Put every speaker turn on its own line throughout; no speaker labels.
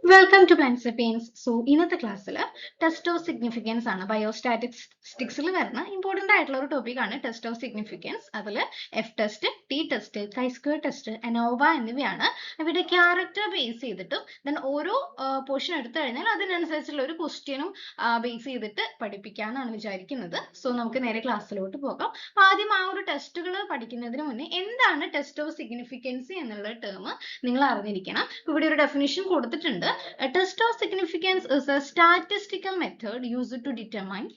Welcome to plant sapiens. So ഇന്നത്തെ ക്ലാസ്സിൽ test of significance ആണ്. ബയോസ്റ്റാറ്റിസ്റ്റിക്സിൽ വരുന്ന ഇമ്പോർട്ടന്റ് ആയിട്ടുള്ള ഒരു ടോപ്പിക് ആണ് ടെസ്റ്റ് ഓഫ് സിഗ്നിഫിക്കൻസ്. അതിൽ F test, T test, chi-square test, ANOVA എന്നിവയാണ്. ഇവിടെ ക്യാരക്ടർ ബേസ് ചെയ്തിട്ടും ദെൻ ഓരോ പോർഷൻ എടുത്തു കഴിഞ്ഞാൽ അതിനനുസരിച്ചുള്ള ഒരു ക്വസ്റ്റ്യനും ബേസ് ചെയ്തിട്ട് പഠിപ്പിക്കാമെന്നാണ് വിചാരിക്കുന്നത്. സോ നമുക്ക് നേരെ ക്ലാസ്സിലോട്ട് പോകാം. ആദ്യം ആ ഒരു ടെസ്റ്റുകൾ പഠിക്കുന്നതിന് മുന്നേ എന്താണ് ടെസ്റ്റ് ഓഫ് സിഗ്നിഫിക്കൻസ് എന്നുള്ള ടേം നിങ്ങൾ അറിഞ്ഞിരിക്കണം. ഇവിടെ ഒരു ഡെഫിനിഷൻ കൊടുത്തിട്ടുണ്ട്. A test of significance is a statistical method used to determine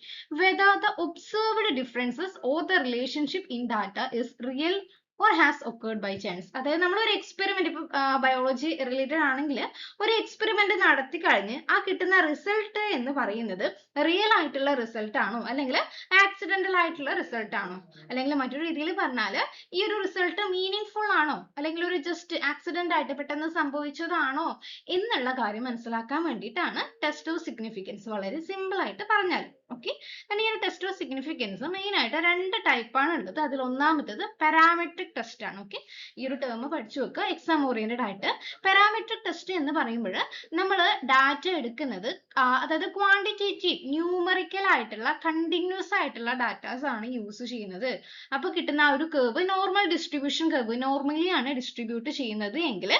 whether the observed differences or the relationship in data is real or has occurred by chance. അതായത് നമ്മൾ ഒരു experiment ഇപ്പൊ ബയോളജി റിലേറ്റഡ് ആണെങ്കിൽ ഒരു experiment നടത്തി കഴിഞ്ഞ് ആ കിട്ടുന്ന റിസൾട്ട് എന്ന് പറയുന്നത് റിയൽ ആയിട്ടുള്ള റിസൾട്ട് ആണോ അല്ലെങ്കിൽ ആക്സിഡന്റൽ ആയിട്ടുള്ള റിസൾട്ട് ആണോ, അല്ലെങ്കിൽ മറ്റൊരു രീതിയിൽ പറഞ്ഞാൽ ഈ ഒരു റിസൾട്ട് മീനിങ് ആണോ അല്ലെങ്കിൽ ഒരു ജസ്റ്റ് ആക്സിഡന്റ് ആയിട്ട് പെട്ടെന്ന് സംഭവിച്ചതാണോ എന്നുള്ള കാര്യം മനസ്സിലാക്കാൻ വേണ്ടിയിട്ടാണ് ടെസ്റ്റ് ഓഫ് സിഗ്നിഫിക്കൻസ്. വളരെ സിമ്പിൾ ആയിട്ട് പറഞ്ഞാൽ ഓക്കെ. ഈ ഒരു ടെസ്റ്റ് ഓഫ് സിഗ്നിഫിക്കൻസ് മെയിൻ ആയിട്ട് രണ്ട് ടൈപ്പ് ആണ് ഉള്ളത്. അതിൽ ഒന്നാമത്തത് പാരാമെട്രിക് ടെസ്റ്റ് ആണ്. ഓക്കെ, ഈ ഒരു ടേം പഠിച്ചു വെക്കുക എക്സാം ഓറിയന്റഡ് ആയിട്ട്. പാരാമെട്രിക് ടെസ്റ്റ് എന്ന് പറയുമ്പോൾ നമ്മൾ ഡാറ്റ എടുക്കുന്നത് അതായത് ക്വാണ്ടിറ്റേറ്റീവ് ന്യൂമറിക്കൽ ആയിട്ടുള്ള കണ്ടിന്യൂസ് ആയിട്ടുള്ള ഡാറ്റാസ് ആണ് യൂസ് ചെയ്യുന്നത്. അപ്പൊ കിട്ടുന്ന ആ ഒരു curve normal distribution curve normally ആണ് ഡിസ്ട്രിബ്യൂട്ട് ചെയ്യുന്നത് എങ്കിൽ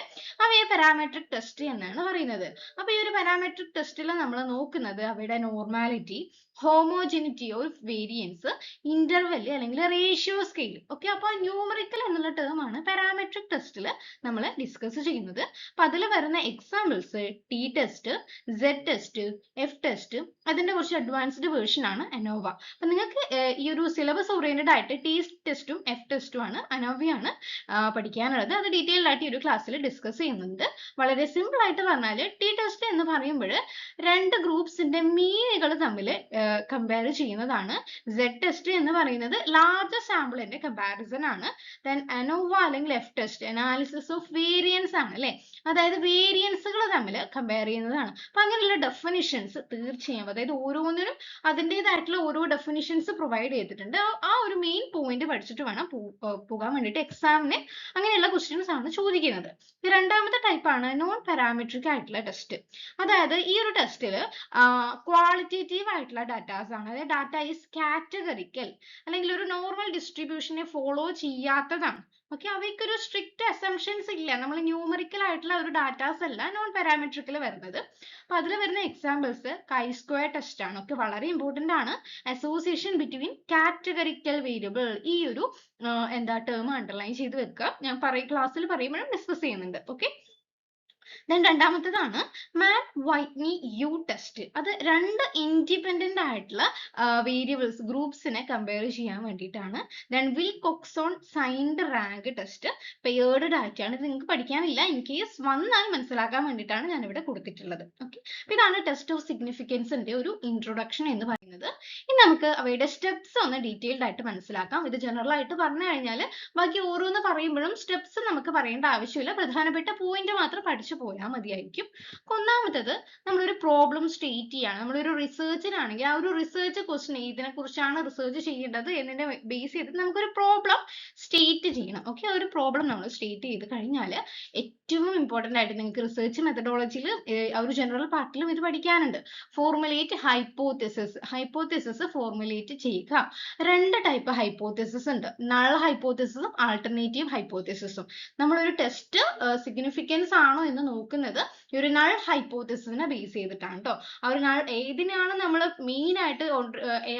അവയെ പാരാമെട്രിക് ടെസ്റ്റ് എന്നാണ് പറയുന്നത്. അപ്പൊ ഈ ഒരു പാരാമെട്രിക് ടെസ്റ്റിൽ നമ്മൾ നോക്കുന്നത് അവയുടെ normality, homogeneity of variance, interval അല്ലെങ്കിൽ റേഷ്യോ സ്കെയിൽ. ഓക്കെ, അപ്പൊ ന്യൂമറിക്കൽ എന്നുള്ള ടേം ആണ് പാരാമെട്രിക് ടെസ്റ്റിൽ നമ്മൾ ഡിസ്കസ് ചെയ്യുന്നത്. അപ്പൊ അതിൽ വരുന്ന examples T test, Z test, F test, അതിന്റെ കുറച്ച് അഡ്വാൻസ്ഡ് വേർഷൻ ആണ് അനോവ. അപ്പൊ നിങ്ങൾക്ക് ഈ ഒരു സിലബസ് ഓറിയന്റഡ് ആയിട്ട് ടി ടെസ്റ്റും എഫ് ടെസ്റ്റും ആണ്, അനോവയാണ് പഠിക്കാനുള്ളത്. അത് ഡീറ്റെയിൽഡ് ആയിട്ട് ഈ ഒരു ക്ലാസ്സിൽ ഡിസ്കസ് ചെയ്യുന്നുണ്ട്. വളരെ സിമ്പിൾ ആയിട്ട് പറഞ്ഞാൽ ടി ടെസ്റ്റ് എന്ന് പറയുമ്പോൾ രണ്ട് ഗ്രൂപ്പ്സിന്റെ മീനുകൾ തമ്മിൽ കമ്പയർ ചെയ്യുന്നതാണ്. സെഡ് ടെസ്റ്റ് എന്ന് പറയുന്നത് ലാർജ് സാമ്പിളിന്റെ കമ്പാരിസൺ ആണ്. ദെൻ അനോവ അല്ലെങ്കിൽ F test analysis of variance ആണ് അല്ലെ, അതായത് വേരിയൻസുകൾ തമ്മിൽ കമ്പയർ ചെയ്യുന്നതാണ്. അപ്പൊ അങ്ങനെയുള്ള ഡെഫിനിഷൻസ് തീർച്ചയായും, അതായത് ഓരോന്നിനും അതിൻ്റെതായിട്ടുള്ള ഓരോ ഡെഫിനിഷൻസ് പ്രൊവൈഡ് ചെയ്തിട്ടുണ്ട്. ആ ഒരു മെയിൻ പോയിന്റ് പഠിച്ചിട്ട് വേണം പോകാൻ വേണ്ടിയിട്ട്. എക്സാമിന് അങ്ങനെയുള്ള ക്വസ്റ്റ്യൻസ് ആണ് ചോദിക്കുന്നത്. രണ്ടാമത്തെ ടൈപ്പ് ആണ് നോൺ പാരാമെട്രിക് ആയിട്ടുള്ള ടെസ്റ്റ്. അതായത് ഈ ഒരു ടെസ്റ്റിൽ ക്വാളിറ്റേറ്റീവ് ആയിട്ടുള്ള ഡാറ്റാസ് ആണ്. അതായത് ഡാറ്റ ഈസ് കാറ്റഗറിക്കൽ അല്ലെങ്കിൽ ഒരു നോർമൽ ഡിസ്ട്രിബ്യൂഷനെ ഫോളോ ചെയ്യാത്തതാണ്. ഓക്കെ, അവയ്ക്കൊരു സ്ട്രിക്റ്റ് അസംഷൻസ് ഇല്ല. നമ്മൾ ന്യൂമറിക്കൽ ആയിട്ടുള്ള ഒരു ഡാറ്റാസ് അല്ല നോൺ പാരാമെട്രിക്കിൽ വരുന്നത്. അപ്പൊ അതിൽ വരുന്ന എക്സാമ്പിൾസ് chi-square ടെസ്റ്റ് ആണ്. ഓക്കെ, വളരെ ഇമ്പോർട്ടന്റ് ആണ്. അസോസിയേഷൻ ബിറ്റ്വീൻ കാറ്റഗറിക്കൽ വേരിയബിൾ, ഈ ഒരു ടേം അണ്ടർലൈൻ ചെയ്ത് വെക്കുക. ഞാൻ ക്ലാസ്സിൽ പറയുമ്പോഴും ഡിസ്കസ് ചെയ്യുന്നുണ്ട്. ഓക്കെ, ദെൻ രണ്ടാമത്തേതാണ് മാൻ വൈറ്റ്നി യു ടെസ്റ്റ്. അത് രണ്ട് ഇൻഡിപെൻഡന്റ് ആയിട്ടുള്ള വേരിയബിൾസ് ഗ്രൂപ്പ്സിനെ കമ്പയർ ചെയ്യാൻ വേണ്ടിയിട്ടാണ്. Then Wilcoxon signed rank test, paired data ആണ്. ഇത് നിങ്ങൾക്ക് പഠിക്കാനില്ല, ഇൻ കേസ് വന്നാൽ മനസ്സിലാക്കാൻ വേണ്ടിയിട്ടാണ് ഞാൻ ഇവിടെ കൊടുത്തിട്ടുള്ളത്. ഓക്കെ, ഇതാണ് ടെസ്റ്റ് ഓഫ് സിഗ്നിഫിക്കൻസിന്റെ ഒരു ഇൻട്രൊഡക്ഷൻ എന്ന് പറയുന്നത്. ഇനി നമുക്ക് അവയുടെ സ്റ്റെപ്സ് ഒന്ന് ഡീറ്റെയിൽഡ് ആയിട്ട് മനസ്സിലാക്കാം. ഇത് ജനറൽ ആയിട്ട് പറഞ്ഞു കഴിഞ്ഞാൽ ബാക്കി ഓരോന്ന് പറയുമ്പോഴും സ്റ്റെപ്സ് നമുക്ക് പറയേണ്ട ആവശ്യമില്ല, പ്രധാനപ്പെട്ട പോയിന്റ് മാത്രം പഠിച്ചു പോയാൽ മതിയായിരിക്കും. ഒന്നാമത്തത് നമ്മളൊരു പ്രോബ്ലം സ്റ്റേറ്റ് ചെയ്യാണ്. നമ്മളൊരു റിസർച്ചിനാണെങ്കിൽ ആ ഒരു റിസർച്ച് ക്വസ്റ്റ്യൻ ഇതിനെ കുറിച്ചാണ് റിസർച്ച് ചെയ്യേണ്ടത് എന്നതിനെ ബേസ് ചെയ്തിട്ട് നമുക്കൊരു പ്രോബ്ലം സ്റ്റേറ്റ് ചെയ്യണം. ഓക്കെ, ഒരു പ്രോബ്ലം നമ്മൾ സ്റ്റേറ്റ് ചെയ്ത് കഴിഞ്ഞാൽ ഏറ്റവും ഇമ്പോർട്ടന്റ് ആയിട്ട് നിങ്ങൾക്ക് റിസർച്ച് മെത്തഡോളജിയിൽ ആ ഒരു ജനറൽ പാർട്ടിലും ഇത് പഠിക്കാനുണ്ട്. Formulate hypothesis. ഹൈപ്പോതെസിസ് ഫോർമുലേറ്റ് ചെയ്യുക. രണ്ട് ടൈപ്പ് ഹൈപ്പോതെസിസ് ഉണ്ട്, നൾ ഹൈപ്പോതെസിസും ആൾട്ടർനേറ്റീവ് ഹൈപ്പോതെസിസും. നമ്മളൊരു ടെസ്റ്റ് സിഗ്നിഫിക്കൻസ് ആണോ എന്ന് നോക്കുന്നത് ഈ ഒരു നൾ ഹൈപ്പോതെസിസിനെ ബേസ് ചെയ്തിട്ടാണ് കേട്ടോ. ആ ഒരു നൾ ഏതിനാണ് നമ്മൾ മെയിൻ ആയിട്ട്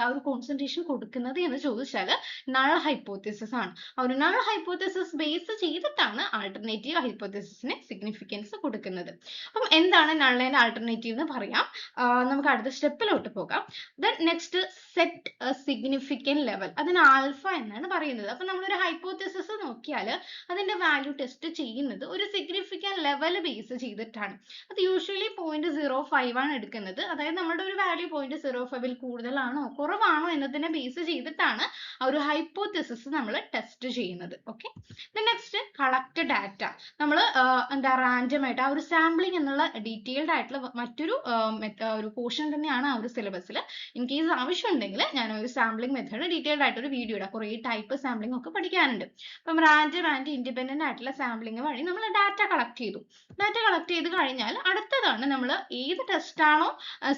ആ ഒരു കോൺസെൻട്രേഷൻ കൊടുക്കുന്നത് എന്ന് ചോദിച്ചാൽ നൾ ഹൈപ്പോതെസിസ് ആണ്. ആ ഒരു നൾ ഹൈപ്പോതെസിസ് ബേസ് ചെയ്തിട്ടാണ് ആൾട്ടർനേറ്റീവ് ഹൈപ്പോതെസിസിന് സിഗ്നിഫിക്കൻസ് കൊടുക്കുന്നത്. അപ്പം എന്താണ് നൾ ആൻഡ് ആൾട്ടർനേറ്റീവ് എന്ന് പറയാം. നമുക്ക് അടുത്ത സ്റ്റെപ്പിലോട്ട് പോകാം. Then next set significant level, അതിന് ആൽഫ എന്നാണ് പറയുന്നത്. അപ്പൊ നമ്മളൊരു ഹൈപ്പോതെസിസ് നോക്കിയാൽ അതിന്റെ വാല്യൂ ടെസ്റ്റ് ചെയ്യുന്നത് ഒരു സിഗ്നിഫിക്കൻറ്റ് ലെവൽ ബേസ് ചെയ്തിട്ടാണ്. അത് യൂഷ്വലി 0.05 ആണ് എടുക്കുന്നത്. അതായത് നമ്മുടെ ഒരു വാല്യൂ 0.05ൽ കൂടുതലാണോ കുറവാണോ എന്നതിനെ ബേസ് ചെയ്തിട്ടാണ് ആ ഒരു ഹൈപ്പോതെസിസ് നമ്മൾ ടെസ്റ്റ് ചെയ്യുന്നത്. Okay, next collect data. നമ്മൾ റാൻഡം ആയിട്ട് ആ ഒരു സാമ്പിളിംഗ് എന്നുള്ള ഡീറ്റെയിൽഡ് ആയിട്ടുള്ള മറ്റൊരു ഒരു പോർഷൻ തന്നെയാണ് ആ ഒരു സിലബസിൽ. ഇൻ കേസ് ആവശ്യമുണ്ടെങ്കിൽ ഞാൻ ഒരു സാമ്പിളിംഗ് മെത്തേഡ് ഡീറ്റെയിൽഡ് ആയിട്ട് ഒരു വീഡിയോ ഇടാം. കുറേ ടൈപ്പ് സാമ്പിളിംഗ് ഒക്കെ പഠിക്കാനുണ്ട്. അപ്പം റാൻഡം ആൻഡ് ഇൻഡിപെൻഡന്റ് ആയിട്ടുള്ള സാമ്പിളിംഗ് വഴി നമ്മൾ ഡാറ്റ കളക്ട് ചെയ്തു. ഡാറ്റ കളക്ട് ചെയ്ത് കഴിഞ്ഞാൽ അടുത്തതാണ് നമ്മൾ ഏത് ടെസ്റ്റ് ആണോ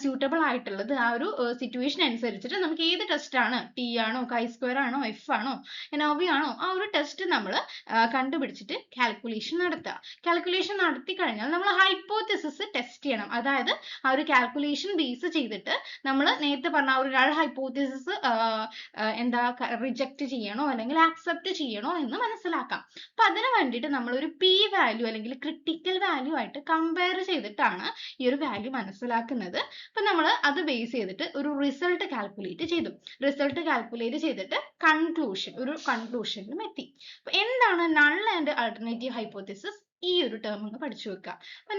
സ്യൂട്ടബിൾ ആയിട്ടുള്ളത് ആ ഒരു സിറ്റുവേഷൻ അനുസരിച്ചിട്ട് നമുക്ക് ഏത് ടെസ്റ്റ് ആണ് ടി ആണോ കൈ സ്ക്വയർ ആണോ എഫ് ആണോ എനോവി ആണോ ആ ഒരു ടെസ്റ്റ് നമ്മൾ കണ്ടുപിടിച്ചിട്ട് കാൽക്കുലേഷൻ നടത്തുക. കാൽക്കുലേഷൻ നടത്തി കഴിഞ്ഞാൽ നമ്മൾ ഹൈപ്പോത്തിസിസ് ടെസ്റ്റ് ചെയ്യണം. അതായത് ആ ഒരു കാൽക്കുലേഷൻ ബേസ് ചെയ്തിട്ട് നമ്മൾ നേരത്തെ പറഞ്ഞ ആ ഒരു നൾ ഹൈപ്പോത്തിസിസ് എന്താ റിജക്ട് ചെയ്യണോ അല്ലെങ്കിൽ ആക്സെപ്റ്റ് ചെയ്യണോ എന്ന് മനസ്സിലാക്കാം. അപ്പൊ അതിന് വേണ്ടിയിട്ട് നമ്മൾ ഒരു പി വാല്യൂ അല്ലെങ്കിൽ ക്രിട്ടിക്കൽ വാല്യൂ ആയിട്ട് കമ്പയർ ചെയ്തിട്ടാണ് ഈ ഒരു വാല്യൂ മനസ്സിലാക്കുന്നത്. അപ്പൊ നമ്മൾ അത് ബേസ് ചെയ്തിട്ട് ഒരു റിസൾട്ട് കാൽക്കുലേറ്റ് ചെയ്തു. റിസൾട്ട് കാൽക്കുലേറ്റ് ചെയ്തിട്ട് ഒരു കൺക്ലൂഷനിലും എത്തി. അപ്പൊ എന്താണ് നൾ ആൻഡ് ആൾട്ടർനേറ്റീവ് ഹൈപ്പോത്തിസിസ്? ഈ ഒരു ടേം ഒന്ന് പഠിച്ചു വെക്കുക. അപ്പൊ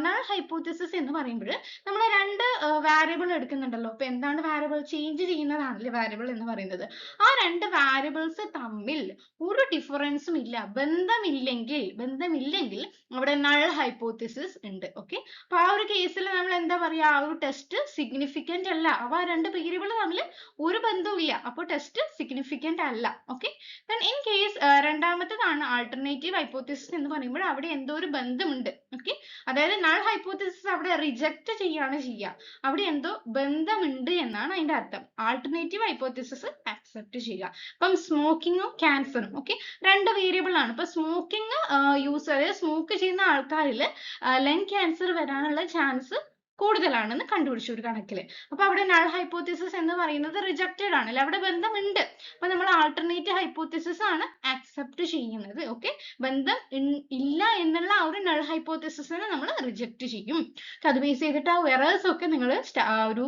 നൾ ഹൈപ്പോത്തിസിസ് എന്ന് പറയുമ്പോൾ നമ്മൾ രണ്ട് വാരിയബിൾ എടുക്കുന്നുണ്ടല്ലോ. അപ്പൊ എന്താണ് വാരിയബിൾ? ചേഞ്ച് ചെയ്യുന്നതാണല്ലേ വാരിയബിൾ എന്ന് പറയുന്നത്. ആ രണ്ട് വാരിയബിൾസ് തമ്മിൽ ഒരു ഡിഫറൻസും ഇല്ല, ബന്ധമില്ലെങ്കിൽ അവിടെ നൾ ഹൈപ്പോത്തിസിസ് ഉണ്ട്. ഓക്കെ, അപ്പൊ ആ ഒരു കേസിൽ നമ്മൾ എന്താ പറയാ, ആ ഒരു ടെസ്റ്റ് സിഗ്നിഫിക്കന്റ് അല്ല. അപ്പൊ ആ രണ്ട് വേരിയബിൾ തമ്മിൽ ഒരു ബന്ധവും ഇല്ല, അപ്പോൾ ടെസ്റ്റ് സിഗ്നിഫിക്കന്റ് അല്ല. ഓക്കെ, ഇൻ കേസ് രണ്ടാമത്തേതാണ് ആൾട്ടർനേറ്റീവ് ഹൈപ്പോത്തിസിസ് എന്ന് പറയുമ്പോൾ അവിടെ എന്തോ ഒരു ബന്ധമുണ്ട്. ഓക്കെ, അതായത് നൾ ഹൈപ്പോത്തിസിസ് അവിടെ റിജക്ട് ചെയ്യാണ് ചെയ്യുക, അവിടെ എന്തോ ബന്ധമുണ്ട് എന്നാണ് അതിന്റെ അർത്ഥം. ആൾട്ടർനേറ്റീവ് ഹൈപ്പോത്തിസിസ് അക്സെപ്റ്റ് ചെയ്യുക. അപ്പം സ്മോക്കിങ്ങും ക്യാൻസറും ഓക്കെ രണ്ട് വേരിയബിൾ ആണ്. ഇപ്പൊ സ്മോക്കിംഗ് അതായത് സ്മോക്ക് ചെയ്യുന്ന ആൾക്കാരിൽ ലങ് ക്യാൻസർ വരാനുള്ള ചാൻസ് കൂടുതലാണെന്ന് കണ്ടുപിടിച്ചു ഒരു കണക്കില്. അപ്പൊ അവിടെ നൾ ഹൈപ്പോത്തിസിസ് എന്ന് പറയുന്നത് റിജക്റ്റഡ് ആണല്ലേ, അവിടെ ബന്ധമുണ്ട്. അപ്പൊ നമ്മൾ ആൾട്ടർനേറ്റീവ് ഹൈപ്പോത്തിസിസ് ആണ് അക്സെപ്റ്റ് ചെയ്യുന്നത്. ഓക്കെ, ബന്ധം ഇല്ല എന്നുള്ള ആ ഒരു നൾ ഹൈപ്പോത്തിസിസിനെ നമ്മൾ റിജക്റ്റ് ചെയ്യും. അത് ബേസ് ചെയ്തിട്ട് ആ എറേഴ്സ് ഒക്കെ നിങ്ങൾ ഒരു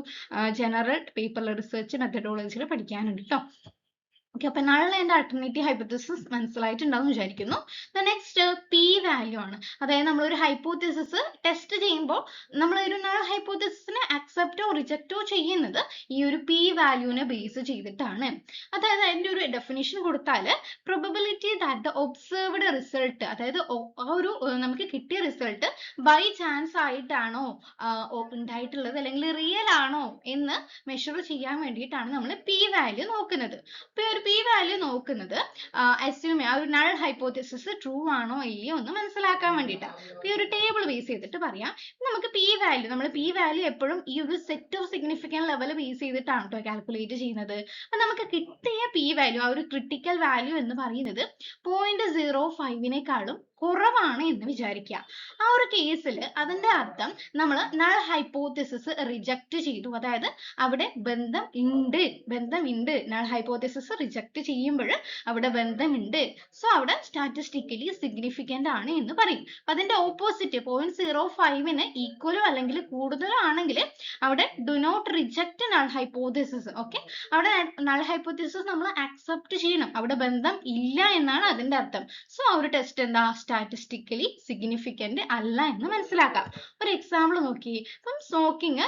ജനറൽ പേപ്പറിലെ റിസർച്ച് മെത്തഡോളജിയിൽ പഠിക്കാനുണ്ട് കേട്ടോ. ഓക്കെ, അപ്പൊ നൾ ആൻഡ് ആൾട്ടർനേറ്റീവ് ഹൈപ്പോത്തിസിസ് മനസ്സിലായിട്ടുണ്ടാവും വിചാരിക്കുന്നു. നെക്സ്റ്റ് പി വാല്യൂ ആണ്. അതായത് നമ്മൾ ഒരു ഹൈപ്പോത്തിസിസ് ടെസ്റ്റ് ചെയ്യുമ്പോൾ നമ്മൾ ഒരു നൾ ഹൈപ്പോത്തിസിസിനെ അക്സെപ്റ്റോ റിജക്റ്റോ ചെയ്യുന്നത് ഈ ഒരു പി വാല്യൂവിനെ ബേസ് ചെയ്തിട്ടാണ്. അതായത് അതിന്റെ ഒരു ഡെഫിനിഷൻ കൊടുത്താൽ probability that the observed result, അതായത് ആ ഒരു നമുക്ക് കിട്ടിയ റിസൾട്ട് ബൈ ചാൻസ് ആയിട്ടാണോ ഉണ്ടായിട്ടുള്ളത് അല്ലെങ്കിൽ റിയൽ ആണോ എന്ന് മെഷർ ചെയ്യാൻ വേണ്ടിയിട്ടാണ് നമ്മൾ പി വാല്യൂ നോക്കുന്നത്. അപ്പൊ ഒരു പി വാല്യൂ നോക്കുന്നത് അസ്യൂം ആ ഒരു നൾ ഹൈപ്പോത്തിസിസ് ട്രൂ ആണോ ഇല്ലയോ എന്ന് മനസ്സിലാക്കാൻ വേണ്ടിയിട്ടാണ്. ഈ ഒരു ടേബിൾ ബേസ് ചെയ്തിട്ട് പറയാം. നമുക്ക് പി വാല്യൂ, നമ്മൾ പി വാല്യൂ എപ്പോഴും ഈ ഒരു set of significant level base ചെയ്തിട്ടാണ് കേട്ടോ കാൽക്കുലേറ്റ് ചെയ്യുന്നത്. അപ്പൊ നമുക്ക് കിട്ടിയ പി വാല്യൂ, ആ ഒരു ക്രിട്ടിക്കൽ വാല്യൂ എന്ന് പറയുന്നത് 0.05 കുറവാണ് എന്ന് വിചാരിക്കുക. ആ ഒരു കേസിൽ അതിന്റെ അർത്ഥം നമ്മൾ നൾ ഹൈപ്പോത്തിസിസ് റിജക്റ്റ് ചെയ്തു, അതായത് അവിടെ ബന്ധമുണ്ട്. നൾ ഹൈപ്പോത്തിസിസ് റിജക്റ്റ് ചെയ്യുമ്പോൾ അവിടെ ബന്ധമുണ്ട്. സോ അവിടെ സ്റ്റാറ്റിസ്റ്റിക്കലി സിഗ്നിഫിക്കന്റ് ആണ് എന്ന് പറയും. അതിന്റെ ഓപ്പോസിറ്റ് 0.05 ഈക്വലോ അല്ലെങ്കിൽ കൂടുതലോ ആണെങ്കിൽ അവിടെ do not reject null hypothesis. Okay, അവിടെ നൾ ഹൈപ്പോത്തിസിസ് നമ്മൾ അക്സെപ്റ്റ് ചെയ്യണം, അവിടെ ബന്ധം ഇല്ല എന്നാണ് അതിന്റെ അർത്ഥം. സോ ആ ഒരു ടെസ്റ്റ് എന്താ, സ്റ്റാറ്റിസ്റ്റിക്കലി സിഗ്നിഫിക്കന്റ് അല്ല എന്ന് മനസ്സിലാക്കാം. ഒരു എക്സാമ്പിൾ നോക്കി, ഇപ്പം സ്മോക്കിംഗ്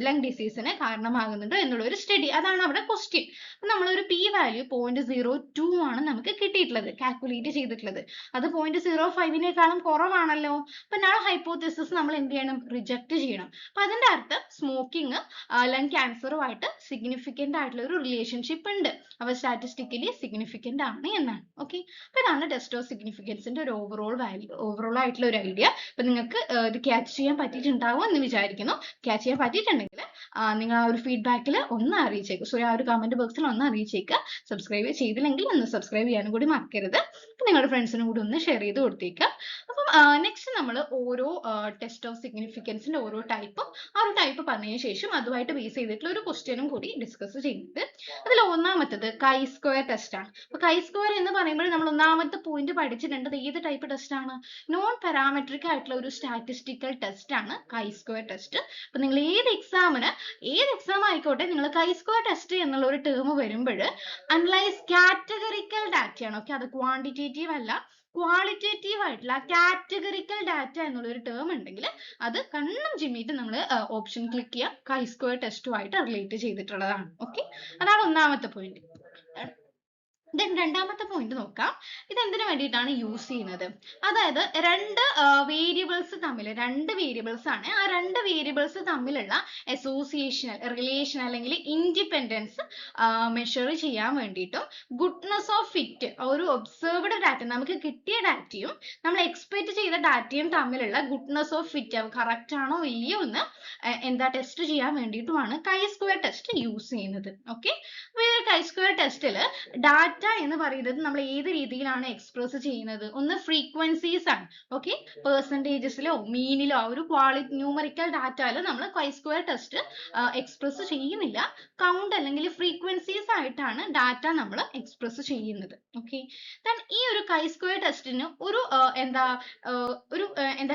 ലങ് ഡിസീസിന് കാരണമാകുന്നുണ്ടോ എന്നുള്ള ഒരു സ്റ്റഡി, അതാണ് അവിടെ ക്വസ്റ്റ്യൻ. നമ്മൾ ഒരു പി വാല്യൂ 0.02 ആണ് നമുക്ക് കിട്ടിയിട്ടുള്ളത്, കാൽക്കുലേറ്റ് ചെയ്തിട്ടുള്ളത്. അത് 0.05 കുറവാണല്ലോ. അപ്പൊ നൾ ഹൈപ്പോത്തിസിസ് നമ്മൾ എന്ത് ചെയ്യണം, റിജക്ട് ചെയ്യണം. അപ്പൊ അതിന്റെ അർത്ഥം സ്മോക്കിംഗ് ലങ് ക്യാൻസറുമായിട്ട് സിഗ്നിഫിക്കന്റ് ആയിട്ടുള്ള ഒരു റിലേഷൻഷിപ്പ് ഉണ്ട്, അവ സ്റ്റാറ്റിസ്റ്റിക്കലി സിഗ്നിഫിക്കന്റ് ആണ് എന്നാണ്. ഓക്കെ, അപ്പൊ ഇതാണ് ടെസ്റ്റ് ഓഫ് സിഗ്നിഫിക്കൻസിന്റെ ഒരു ഓവറോൾ ആയിട്ടുള്ള ഒരു ഐഡിയ. അപ്പൊ നിങ്ങൾക്ക് ഇത് ക്യാച്ച് ചെയ്യാൻ പറ്റിയിട്ടുണ്ടാവും എന്ന് വിചാരിക്കുന്നു. ക്യാച്ച് ചെയ്യാൻ പറ്റിയിട്ടുണ്ടെങ്കിൽ നിങ്ങൾ ആ ഒരു ഫീഡ്ബാക്കിൽ ഒന്ന് അറിയിച്ചേക്കുക, സോറി ആ ഒരു കമന്റ് ബോക്സിൽ ഒന്ന് അറിയിച്ചേക്കുക. സബ്സ്ക്രൈബ് ചെയ്തില്ലെങ്കിൽ ഒന്ന് സബ്സ്ക്രൈബ് ചെയ്യാനും കൂടി മറക്കരുത്. അപ്പൊ നിങ്ങളുടെ ഫ്രണ്ട്സിനും കൂടി ഒന്ന് ഷെയർ ചെയ്ത് കൊടുത്തേക്കുക. അപ്പം നെക്സ്റ്റ് നമ്മൾ ഓരോ ടെസ്റ്റ് ഓഫ് സിഗ്നിഫിക്കൻസിന്റെ ഓരോ ടൈപ്പും ആ ഒരു ടൈപ്പ് പറഞ്ഞതിന് ശേഷം അതുമായിട്ട് ബേസ് ചെയ്തിട്ടുള്ള ഒരു ക്വസ്റ്റ്യനും കൂടി ഡിസ്കസ് ചെയ്യുന്നുണ്ട്. അതിൽ ഒന്നാമത്തത് കൈ സ്ക്വയർ ടെസ്റ്റ് ആണ്. അപ്പൊ കൈ സ്ക്വയർ എന്ന് പറയുമ്പോൾ നമ്മൾ ഒന്നാമത്തെ പോയിന്റ് പഠിച്ചിട്ടുണ്ട്, ഏത് ടൈപ്പ് ടെസ്റ്റ് ആണ്, നോൺ പാരാമെട്രിക് ആയിട്ടുള്ള ഒരു സ്റ്റാറ്റിസ്റ്റിക്കൽ ടെസ്റ്റ് ആണ് കൈ സ്ക്വയർ ടെസ്റ്റ്. അപ്പൊ നിങ്ങൾ ഏത് എക്സാം ആയിക്കോട്ടെ, നിങ്ങൾ കൈ സ്ക്വയർ ടെസ്റ്റ് എന്നുള്ള ഒരു ടേം വരുമ്പോൾ അനലൈസ് കാറ്റഗറിക്കൽ ഡാറ്റയാണ്. ഓക്കെ, അത് ക്വാണ്ടിറ്റേറ്റീവ് അല്ല, ക്വാളിറ്റേറ്റീവ് ആയിട്ടുള്ള കാറ്റഗറിക്കൽ ഡാറ്റ എന്നുള്ള ഒരു ടേം ഉണ്ടെങ്കിൽ അത് കണ്ണും ചിമ്മിയിട്ട് നമ്മൾ ഓപ്ഷൻ ക്ലിക്ക് ചെയ്യുക, കൈ സ്ക്വയർ ടെസ്റ്റുമായിട്ട് റിലേറ്റ് ചെയ്തിട്ടുള്ളതാണ്. ഓക്കെ, അതാണ് ഒന്നാമത്തെ പോയിന്റ്. ദെൻ രണ്ടാമത്തെ പോയിന്റ് നോക്കാം. ഇത് എന്തിനു വേണ്ടിയിട്ടാണ് യൂസ് ചെയ്യുന്നത്? അതായത് രണ്ട് വേരിയബിൾസ് ആണ്. ആ രണ്ട് വേരിയബിൾസ് തമ്മിലുള്ള അസോസിയേഷൻ, റിലേഷൻ അല്ലെങ്കിൽ ഇൻഡിപെൻഡൻസ് മെഷർ ചെയ്യാൻ വേണ്ടിയിട്ടും ഗുഡ്നെസ് ഓഫ് ഫിറ്റ്, ഒരു ഒബ്സർവ്ഡ് ഡാറ്റ, നമുക്ക് കിട്ടിയ ഡാറ്റയും നമ്മൾ എക്സ്പെക്ട് ചെയ്ത ഡാറ്റയും തമ്മിലുള്ള ഗുഡ്നെസ് ഓഫ് ഫിറ്റ് കറക്റ്റ് ആണോ ഇല്ലയോ എന്ന് ടെസ്റ്റ് ചെയ്യാൻ വേണ്ടിയിട്ടുമാണ് കൈ സ്ക്വയർ ടെസ്റ്റ് യൂസ് ചെയ്യുന്നത്. ഓക്കെ, അപ്പോൾ ഈ ഒരു കൈ സ്ക്വയർ ടെസ്റ്റിൽ ഡാറ്റ എന്ന് പറയുന്നത് നമ്മൾ ഏത് രീതിയിലാണ് എക്സ്പ്രസ് ചെയ്യുന്നത്? ഒന്ന് ഫ്രീക്വൻസീസ് ആണ്. ഓക്കെ, പെർസെൻറ്റേജസിലോ മീനിലോ ആ ഒരു ന്യൂമറിക്കൽ ഡാറ്റയിൽ നമ്മൾ കൈ സ്ക്വയർ ടെസ്റ്റ് എക്സ്പ്രസ് ചെയ്യുന്നില്ല. കൗണ്ട് അല്ലെങ്കിൽ ഫ്രീക്വൻസീസ് ആയിട്ടാണ് ഡാറ്റ നമ്മൾ എക്സ്പ്രസ് ചെയ്യുന്നത്. ഓക്കെ, ഈ ഒരു കൈ സ്ക്വയർ ടെസ്റ്റിന് ഒരു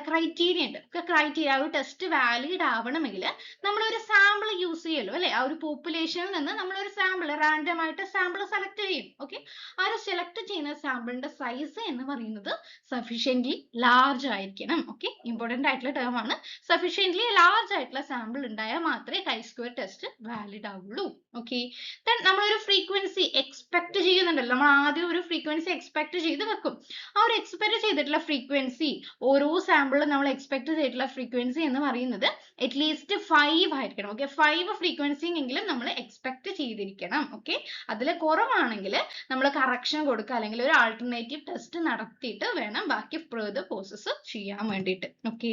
ക്രൈറ്റീരിയ ഉണ്ട്. ക്രൈറ്റീരിയ, ഒരു ടെസ്റ്റ് വാലിഡ് ആവണമെങ്കിൽ നമ്മൾ ഒരു സാമ്പിൾ യൂസ് ചെയ്യല്ലോ അല്ലെ? ആ ഒരു പോപ്പുലേഷനിൽ നിന്ന് നമ്മൾ ഒരു സാമ്പിൾ റാൻഡം ആയിട്ട് സാമ്പിൾ സെലക്ട് ചെയ്യും. ഓക്കെ, ആ ഒരു സെലക്ട് ചെയ്യുന്ന സാമ്പിളിന്റെ സൈസ് എന്ന് പറയുന്നത് സഫീഷ്യന്റ്ലി ലാർജ് ആയിരിക്കണം. ഓക്കെ, ഇമ്പോർട്ടന്റ് ആയിട്ടുള്ള ടേം ആണ്. സഫീഷ്യന്റ്ലി ലാർജ് ആയിട്ടുള്ള സാമ്പിൾ ഉണ്ടായാൽ മാത്രമേ കൈ സ്ക്വയർ ടെസ്റ്റ് വാലിഡ് ആവുള്ളൂ. ഓക്കെ, നമ്മളൊരു ഫ്രീക്വൻസി എക്സ്പെക്ട് ചെയ്യുന്നുണ്ടല്ലോ, നമ്മൾ ആദ്യം ഒരു ഫ്രീക്വൻസി എക്സ്പെക്ട് ചെയ്ത് വെക്കും. ആ ഒരു എക്സ്പെക്ട് ചെയ്തിട്ടുള്ള ഫ്രീക്വൻസി, ഓരോ സാമ്പിളും നമ്മൾ എക്സ്പെക്ട് ചെയ്തിട്ടുള്ള ഫ്രീക്വൻസി എന്ന് പറയുന്നത് അറ്റ്ലീസ്റ്റ് 5 ആയിരിക്കണം. ഓക്കെ, 5 ഫ്രീക്വൻസി എങ്കിലും നമ്മൾ എക്സ്പെക്ട് ചെയ്തിരിക്കണം. ഓക്കെ, അതിൽ കുറവാണെങ്കിൽ നമ്മൾ കറക്ഷൻ കൊടുക്കുക അല്ലെങ്കിൽ ഒരു ആൾട്ടർനേറ്റീവ് ടെസ്റ്റ് നടത്തിയിട്ട് വേണം ബാക്കി ഫർദർ പ്രോസസ്സ് ചെയ്യാൻ വേണ്ടിയിട്ട്. ഓക്കെ,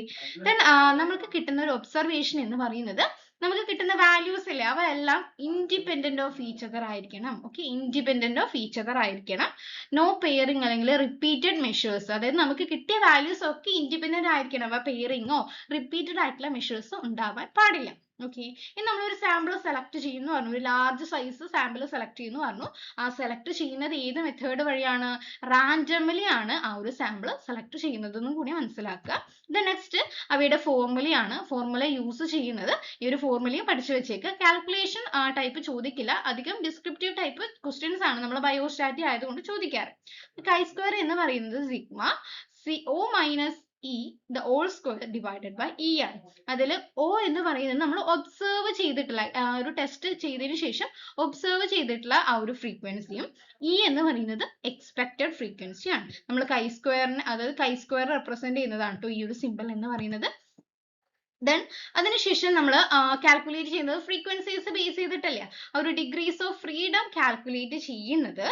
നമുക്ക് കിട്ടുന്ന ഒരു ഒബ്സർവേഷൻ എന്ന് പറയുന്നത്, നമുക്ക് കിട്ടുന്ന വാല്യൂസ് ഇല്ലേ, അവ എല്ലാം ഇൻഡിപെൻഡന്റ് ഓഫ് ഈച്ച് അതർ ആയിരിക്കണം. Okay, independent of each other ആയിരിക്കണം. നോ പെയറിംഗ് അല്ലെങ്കിൽ റിപ്പീറ്റഡ് മെഷേഴ്സ്, അതായത് നമുക്ക് കിട്ടിയ വാല്യൂസ് ഒക്കെ ഇൻഡിപെൻഡന്റ് ആയിരിക്കണം. അവ പെയറിങ്ങോ റിപ്പീറ്റഡ് ആയിട്ടുള്ള മെഷേഴ്സോ ഉണ്ടാവാൻ പാടില്ല. ഓക്കെ, ഇനി നമ്മളൊരു സാമ്പിൾ സെലക്ട് ചെയ്യുന്നു പറഞ്ഞു, ഒരു ലാർജ് സൈസ് സാമ്പിൾ സെലക്ട് ചെയ്യുന്നു പറഞ്ഞു. ആ സെലക്ട് ചെയ്യുന്നത് ഏത് മെത്തേഡ് വഴിയാണ്? റാൻഡംലി ആണ് ആ ഒരു സാമ്പിൾ സെലക്ട് ചെയ്യുന്നതെന്നും കൂടി മനസ്സിലാക്കുക. നെക്സ്റ്റ് അവയുടെ ഫോർമുല യൂസ് ചെയ്യുന്നത്, ഈ ഒരു ഫോർമുലയും പഠിച്ചു വെച്ചേക്കുക. കാൽക്കുലേഷൻ ടൈപ്പ് ചോദിക്കില്ല, അധികം ഡിസ്ക്രിപ്റ്റീവ് ടൈപ്പ് ക്വസ്റ്റ്യൻസ് ആണ് നമ്മൾ ബയോസ്റ്റാറ്റി ആയതുകൊണ്ട് ചോദിക്കാറ്. കൈ സ്ക്വയർ എന്ന് പറയുന്നത് sigma CO minus E the whole square divided by E ആണ്. അതിൽ O എന്ന് പറയുന്നത് നമ്മൾ ഒബ്സർവ് ചെയ്തിട്ടുള്ള ഒരു ടെസ്റ്റ് ചെയ്തതിനു ശേഷം ഒബ്സർവ് ചെയ്തിട്ടുള്ള ആ ഒരു ഫ്രീക്വൻസിയും, E എന്ന് പറയുന്നത് എക്സ്പെക്റ്റഡ് ഫ്രീക്വൻസി ആണ്. നമ്മൾ കൈ സ്ക്വയറിന്, അതായത് കൈ സ്ക്വയർ റെപ്രസെന്റ് ചെയ്യുന്നതാണ് കേട്ടോ ഈ ഒരു സിമ്പിൾ എന്ന് പറയുന്നത്. അതിനുശേഷം നമ്മൾ കാൽക്കുലേറ്റ് ചെയ്യുന്നത് ഫ്രീക്വൻസീസ് ബേസ് ചെയ്തിട്ടല്ലേ, ഒരു ഡിഗ്രീസ് ഓഫ് ഫ്രീഡം കാൽക്കുലേറ്റ് ചെയ്യുന്നത്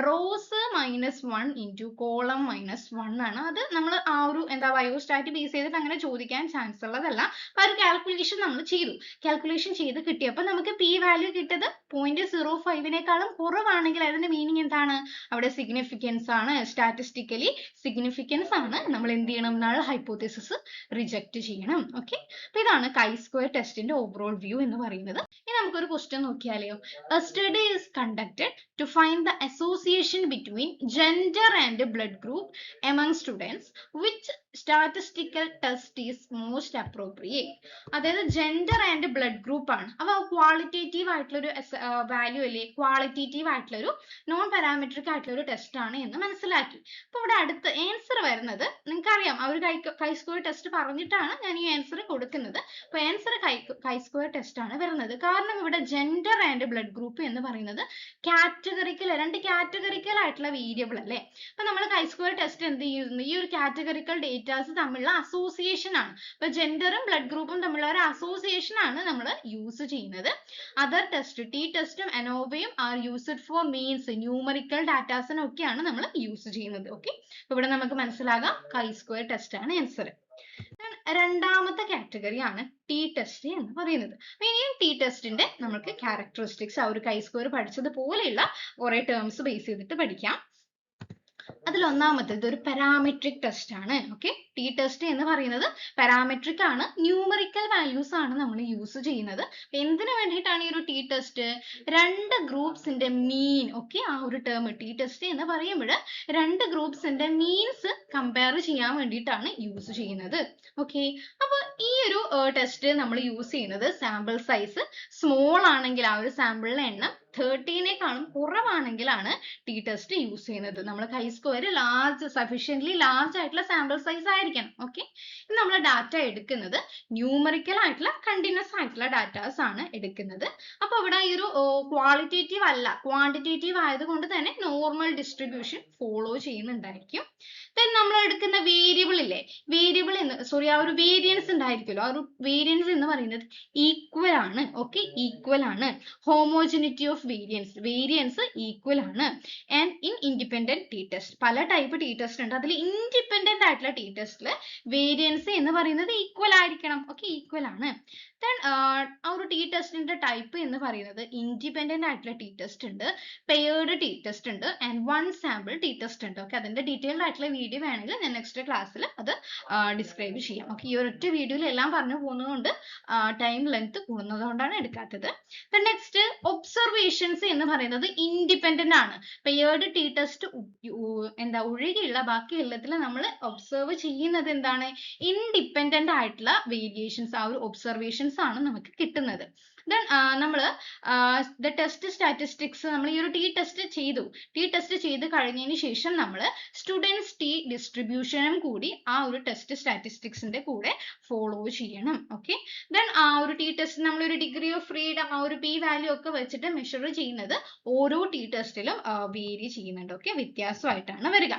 റോസ് -1 ഇൻറ്റു കോളം -1 ആണ്. അത് നമ്മൾ ആ ഒരു ബയോസ്റ്റാറ്റ് ബേസ് ചെയ്തിട്ട് അങ്ങനെ ചോദിക്കാൻ ചാൻസ് ഉള്ളതല്ല. ആ ഒരു കാൽക്കുലേഷൻ നമ്മൾ കാൽക്കുലേഷൻ ചെയ്ത് കിട്ടിയപ്പോൾ നമുക്ക് പി വാല്യൂ കിട്ടിയത് 0.05നേക്കാളും കുറവാണെങ്കിൽ അതിന്റെ മീനിങ് എന്താണ്? അവിടെ സിഗ്നിഫിക്കൻസ് ആണ്, സ്റ്റാറ്റിസ്റ്റിക്കലി സിഗ്നിഫിക്കൻസ് ആണ്. നമ്മൾ എന്ത് ചെയ്യണം? നൾ ഹൈപ്പോതെസിസ് റിജക്ട് ചെയ്യണം. ഓക്കെ, അപ്പൊ ഇതാണ് കൈ സ്ക്വയർ ടെസ്റ്റിന്റെ ഓവറോൾ വ്യൂ എന്ന് പറയുന്നത്. ഇനി നമുക്കൊരു ക്വസ്റ്റ്യൻ നോക്കിയാലോ. A study is conducted to find the association between gender and blood group among students. Which statistical test is most appropriate? അതായത് ജെൻഡർ ആൻഡ് ബ്ലഡ് ഗ്രൂപ്പ് ആണ്. അവ ക്വാളിറ്റേറ്റീവ് ആയിട്ടുള്ള ഒരു വാല്യൂ അല്ലേ, ക്വാളിറ്റേറ്റീവ് ആയിട്ടുള്ള ഒരു നോൺ പാരാമെട്രിക് ആയിട്ടുള്ള ഒരു ടെസ്റ്റ് ആണ് എന്ന് മനസ്സിലാക്കി. അപ്പൊ ഇവിടെ അടുത്ത ആൻസർ വരുന്നത് നിങ്ങൾക്കറിയാം, ആ ഒരു കൈ സ്ക്വയർ ടെസ്റ്റ് പറഞ്ഞിട്ടാണ് ഞാൻ ഈ ആൻസർ കൊടുക്കുന്നത്. അപ്പൊ ആൻസർ കൈ സ്ക്വയർ ടെസ്റ്റ് ആണ് വരുന്നത്. കാരണം ഇവിടെ ജെൻഡർ ആൻഡ് ബ്ലഡ് ഗ്രൂപ്പ് എന്ന് പറയുന്നത് രണ്ട് കാറ്റഗറിക്കൽ ആയിട്ടുള്ള വേരിയബിൾ അല്ലേ. അപ്പൊ നമ്മൾ കൈ സ്ക്വയർ ടെസ്റ്റ് എന്ത് ചെയ്യുന്നു? ഈ ഒരു കാറ്റഗറിക്കൽ ഡേറ്റാസ് തമ്മിലുള്ള അസോസിയേഷൻ ആണ്. അപ്പൊ ജെൻഡറും ബ്ലഡ് ഗ്രൂപ്പും തമ്മിലുള്ള ഒരു അസോസിയേഷൻ ആണ് നമ്മൾ യൂസ് ചെയ്യുന്നത്. അതർ ടെസ്റ്റ്, ടി ടെസ്റ്റും അനോവയും are used for means, numerical ഡാറ്റാസിനും ഒക്കെയാണ് നമ്മൾ യൂസ് ചെയ്യുന്നത്. ഓക്കെ, അപ്പൊ ഇവിടെ നമുക്ക് മനസ്സിലാകാം കൈ സ്ക്വയർ ടെസ്റ്റ് ആണ് ആൻസർ. രണ്ടാമത്തെ കാറ്റഗറി ആണ് ടി ടെസ്റ്റ് എന്ന് പറയുന്നത്. ഇനിയും ടി ടെസ്റ്റിന്റെ നമുക്ക് ക്യാരക്ടറിസ്റ്റിക്സ് ആ ഒരു കൈ സ്ക്വയർ പഠിച്ചതുപോലെയുള്ള കുറെ ടേംസ് ബേസ് ചെയ്തിട്ട് പഠിക്കാം. അതിൽ ഒന്നാമത്തേത് ഒരു പാരാമെട്രിക് ടെസ്റ്റ് ആണ്. ഓക്കെ, ടി ടെസ്റ്റ് എന്ന് പറയുന്നത് പാരാമെട്രിക് ആണ്, ന്യൂമറിക്കൽ വാല്യൂസ് ആണ് നമ്മൾ യൂസ് ചെയ്യുന്നത്. എന്തിനു വേണ്ടിയിട്ടാണ് ഈ ഒരു ടി ടെസ്റ്റ്? രണ്ട് ഗ്രൂപ്പ്സിന്റെ മീൻ, ഓക്കെ, ആ ഒരു ടേം ടി ടെസ്റ്റ് എന്ന് പറയുമ്പോൾ രണ്ട് ഗ്രൂപ്പ്സിന്റെ മീൻസ് കമ്പയർ ചെയ്യാൻ വേണ്ടിയിട്ടാണ് യൂസ് ചെയ്യുന്നത്. ഓക്കെ, അപ്പൊ ഈ ഒരു ടെസ്റ്റ് നമ്മൾ യൂസ് ചെയ്യുന്നത് സാമ്പിൾ സൈസ് സ്മോൾ ആണെങ്കിൽ ആ ഒരു സാമ്പിളിലെ എണ്ണം 30നേക്കാളും കുറവാണെങ്കിലാണ് ടി ടെസ്റ്റ് യൂസ് ചെയ്യുന്നത്. നമ്മൾ chi-square ലാർജ് സഫീഷ്യന്റ്ലി ലാർജ് ആയിട്ടുള്ള സാമ്പിൾ സൈസ് ആയിരിക്കണം. ഓക്കെ, ഇനി നമ്മൾ ഡാറ്റ എടുക്കുന്നത് ന്യൂമറിക്കൽ ആയിട്ടുള്ള കണ്ടിന്യൂസ് ആയിട്ടുള്ള ഡാറ്റാസ് ആണ് എടുക്കുന്നത്. അപ്പൊ ഇവിടെ ഈ ഒരു ക്വാളിറ്റേറ്റീവ് അല്ല, ക്വാണ്ടിറ്റേറ്റീവ് ആയതുകൊണ്ട് തന്നെ നോർമൽ ഡിസ്ട്രിബ്യൂഷൻ ഫോളോ ചെയ്യുന്നുണ്ടായിരിക്കും. then നമ്മൾ എടുക്കുന്ന വേരിയബിൾ ഇല്ലേ, വേരിയബിൾ എന്ന് സോറി ആ ഒരു വേരിയൻസ് ഉണ്ടായിരിക്കുമല്ലോ, ആ ഒരു വേരിയൻസ് എന്ന് പറയുന്നത് ഈക്വൽ ആണ്. ഓക്കെ, ഈക്വൽ ആണ്. Homogeneity of variance, variance equal ആണ്. And in independent T test, പല ടൈപ്പ് ടി ടെസ്റ്റ് ഉണ്ട്, അതിൽ ഇൻഡിപെൻഡന്റ് ആയിട്ടുള്ള ടി ടെസ്റ്റിൽ വേരിയൻസ് എന്ന് പറയുന്നത് ഈക്വൽ ആയിരിക്കണം. ഓക്കെ, ഈക്വൽ ആണ്. then ആ ഒരു ടി ടെസ്റ്റിന്റെ ടൈപ്പ് എന്ന് പറയുന്നത് ഇൻഡിപെൻഡന്റ് ആയിട്ടുള്ള ടി ടെസ്റ്റ് ഉണ്ട്, പെയർഡ് ടി ടെസ്റ്റ് ഉണ്ട്, and one sample T test ഉണ്ട്. ഓക്കെ, അതിന്റെ ഡീറ്റെയിൽഡ് ആയിട്ടുള്ള വീഡിയോ വേണമെങ്കിൽ ഞാൻ നെക്സ്റ്റ് ക്ലാസ്സിൽ അത് ഡിസ്ക്രൈബ് ചെയ്യാം. ഓക്കെ, ഈ ഒരൊറ്റ വീഡിയോയിൽ എല്ലാം പറഞ്ഞു പോകുന്നതുകൊണ്ട് ടൈം ലെങ്ത് കൂടുന്നതുകൊണ്ടാണ് എടുക്കാത്തത്. നെക്സ്റ്റ് ഒബ്സർവേഷൻസ് എന്ന് പറയുന്നത് ഇൻഡിപെൻഡന്റ് ആണ്. പെയർഡ് ടി ടെസ്റ്റ് എന്താ ഒഴികെയുള്ള ബാക്കി എല്ലാത്തിലും നമ്മൾ ഒബ്സർവ് ചെയ്യുന്നത് എന്താണ്, ഇൻഡിപെൻഡന്റ് ആയിട്ടുള്ള വേരിയേഷൻസ്, ആ ഒരു ഒബ്സർവേഷൻസ് ആണ് നമുക്ക് കിട്ടുന്നത്. then നമ്മൾ the test statistics നമ്മൾ ഈ ഒരു ടി ടെസ്റ്റ് ചെയ്ത് കഴിഞ്ഞതിന് ശേഷം നമ്മൾ സ്റ്റുഡൻസ് ടി ഡിസ്ട്രിബ്യൂഷനും കൂടി ആ ഒരു ടെസ്റ്റ് സ്റ്റാറ്റിസ്റ്റിക്സിന്റെ കൂടെ ഫോളോ ചെയ്യണം. ഓക്കെ, then ആ ഒരു ടി ടെസ്റ്റ് നമ്മൾ ഒരു ഡിഗ്രി ഓഫ് ഫ്രീഡം ആ ഒരു പി വാല്യൂ ഒക്കെ വെച്ചിട്ട് മെഷർ ചെയ്യുന്നത് ഓരോ ടി ടെസ്റ്റിലും വേരി ചെയ്യുന്നുണ്ട്. ഓക്കെ, വ്യത്യാസമായിട്ടാണ് വരിക.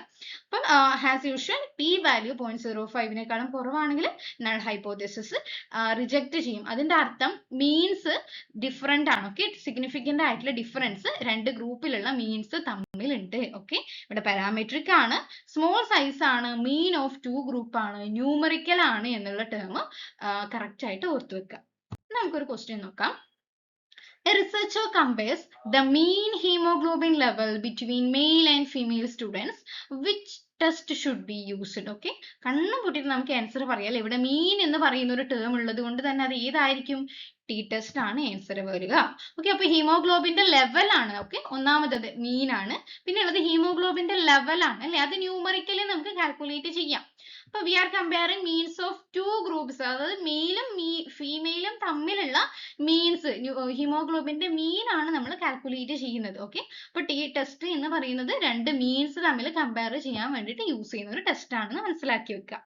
അപ്പം ആസ് യൂഷ്വൽ പി വാല്യൂ 0.05നേക്കാളും കുറവാണെങ്കിൽ നൾ ഹൈപ്പോതെസിസ് റിജക്ട് ചെയ്യും. അതിന്റെ അർത്ഥം മീൻസ് ഡിഫറെന്റ് ആണ്. ഓക്കെ, സിഗ്നിഫിക്കന്റ് ആയിട്ടുള്ള ഡിഫറൻസ് രണ്ട് ഗ്രൂപ്പിലുള്ള മീൻസ് തമ്മിലുണ്ട്. ഓക്കെ, ഇവിടെ പാരാമെട്രിക് ആണ്, സ്മോൾ സൈസ് ആണ്, മീൻ ഓഫ് ടു ഗ്രൂപ്പ് ആണ്, ന്യൂമറിക്കൽ ആണ് എന്നുള്ള ടേം കറക്റ്റ് ആയിട്ട് ഓർത്തു വെക്കുക. നമുക്കൊരു ക്വസ്റ്റ്യൻ നോക്കാം. A researcher compares the mean hemoglobin level between male and female students. Which test should be used? Okay, കണ്ണും പൂട്ടിയിട്ട് നമുക്ക് ആൻസർ പറയാം. ഇവിടെ മീൻ എന്ന് പറയുന്ന ഒരു ടേം ഉള്ളത് കൊണ്ട് തന്നെ അത് ഏതായിരിക്കും, ടി ടെസ്റ്റ് ആണ് ആൻസർ വരിക. ഓക്കെ, അപ്പൊ ഹീമോഗ്ലോബിന്റെ ലെവൽ ആണ്. ഓക്കെ, ഒന്നാമത്തത് മീൻ ആണ്, പിന്നെ ഉള്ളത് ഹീമോഗ്ലോബിന്റെ ലെവൽ ആണ് അല്ലെ, അത് ന്യൂമറിക്കലി നമുക്ക് കാൽക്കുലേറ്റ് ചെയ്യാം. അപ്പൊ we are comparing means of two groups, അതായത് മെയിലും ഫീമെയിലും തമ്മിലുള്ള മീൻസ്, ഹീമോഗ്ലോബിന്റെ മീൻ ആണ് നമ്മൾ കാൽക്കുലേറ്റ് ചെയ്യുന്നത്. ഓക്കെ, അപ്പൊ ടി ടെസ്റ്റ് എന്ന് പറയുന്നത് രണ്ട് മീൻസ് തമ്മിൽ കമ്പയർ ചെയ്യാൻ വേണ്ടിയിട്ട് യൂസ് ചെയ്യുന്ന ഒരു ടെസ്റ്റ് ആണെന്ന് മനസ്സിലാക്കി വെക്കുക.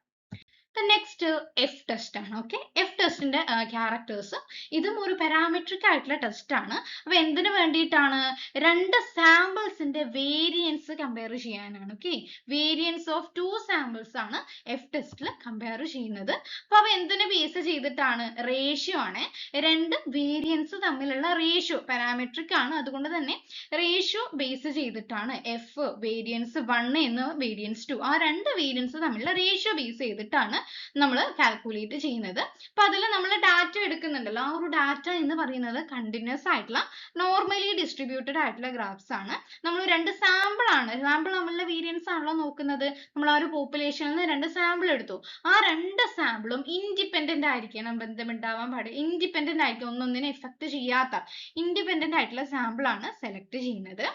നെക്സ്റ്റ് എഫ് ടെസ്റ്റ് ആണ്. ഓക്കെ, എഫ് ടെസ്റ്റിന്റെ ക്യാരക്ടേഴ്സ്, ഇതും ഒരു പാരാമെട്രിക് ആയിട്ടുള്ള ടെസ്റ്റ് ആണ്. അപ്പൊ എന്തിനു വേണ്ടിയിട്ടാണ്, രണ്ട് സാമ്പിൾസിന്റെ വേരിയൻസ് കമ്പയർ ചെയ്യാനാണ്. Okay, variance of two samples ആണ് എഫ് ടെസ്റ്റിൽ കമ്പയർ ചെയ്യുന്നത്. അപ്പൊ അവ എന്തിനെ ബേസ് ചെയ്തിട്ടാണ്, റേഷ്യോ ആണ്. രണ്ട് വേരിയൻസ് തമ്മിലുള്ള റേഷ്യോ പാരാമെട്രിക് ആണ്, അതുകൊണ്ട് തന്നെ റേഷ്യോ ബേസ് ചെയ്തിട്ടാണ് എഫ് വേരിയൻസ് 1 എന്ന് വേരിയൻസ് 2 ആ രണ്ട് വേരിയൻസ് തമ്മിലുള്ള റേഷ്യോ ബേസ് ചെയ്തിട്ടാണ് നമ്മൾ കാൽക്കുലേറ്റ് ചെയ്യുന്നത്. അപ്പൊ അതിൽ നമ്മൾ ഡാറ്റ എടുക്കുന്നുണ്ടല്ലോ, ആ ഒരു ഡാറ്റ എന്ന് പറയുന്നത് കണ്ടിന്യൂസ് ആയിട്ടുള്ള നോർമലി ഡിസ്ട്രിബ്യൂട്ടഡ് ആയിട്ടുള്ള ഗ്രാഫ്സ് ആണ്. നമ്മൾ രണ്ട് സാമ്പിൾ തമ്മിലുള്ള വേരിയൻസ് ആണല്ലോ നോക്കുന്നത്. നമ്മൾ ആ ഒരു പോപ്പുലേഷനിൽ നിന്ന് രണ്ട് സാമ്പിൾ എടുത്തു, ആ രണ്ട് സാമ്പിളും ഇൻഡിപെൻഡന്റ് ആയിരിക്കണം, ബന്ധമുണ്ടാവാൻ പാടില്ല, ഇൻഡിപെൻഡന്റ് ആയിട്ട് ഒന്നൊന്നിനെ എഫക്ട് ചെയ്യാത്ത ഇൻഡിപെൻഡന്റ് ആയിട്ടുള്ള സാമ്പിൾ ആണ് സെലക്ട് ചെയ്യുന്നത്.